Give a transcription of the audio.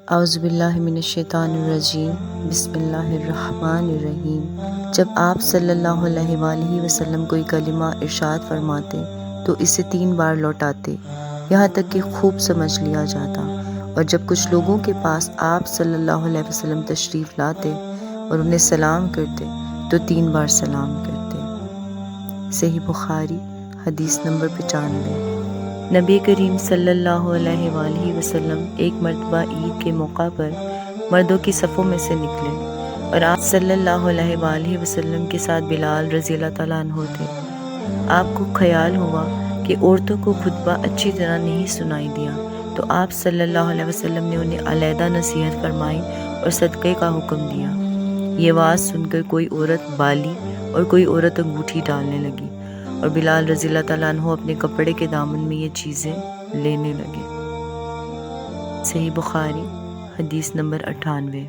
اعوذ باللہ من الشیطان الرجیم، بسم اللہ الرحمن الرحیم۔ جب آپ صلی اللہ علیہ وآلہ وسلم کوئی کلمہ ارشاد فرماتے تو اسے 3 بار لوٹاتے، یہاں تک کہ خوب سمجھ لیا جاتا، اور جب کچھ لوگوں کے پاس آپ صلی اللہ علیہ وسلم تشریف لاتے اور انہیں سلام کرتے تو 3 بار سلام کرتے۔ صحیح بخاری حدیث نمبر 95۔ نبی کریم صلی اللہ علیہ وآلہ وسلم ایک مرتبہ عید کے موقع پر مردوں کی صفوں میں سے نکلے اور آپ صلی اللہ علیہ وآلہ وسلم کے ساتھ بلال رضی اللہ تعالیٰ عنہ تھے۔ آپ کو خیال ہوا کہ عورتوں کو خطبہ اچھی طرح نہیں سنائی دیا، تو آپ صلی اللہ علیہ وسلم نے انہیں علیحدہ نصیحت فرمائی اور صدقے کا حکم دیا۔ یہ آواز سن کر کوئی عورت بالی اور کوئی عورت انگوٹھی ڈالنے لگی، اور بلال رضی اللہ تعالیٰ عنہ اپنے کپڑے کے دامن میں یہ چیزیں لینے لگے۔ صحیح بخاری حدیث نمبر 98۔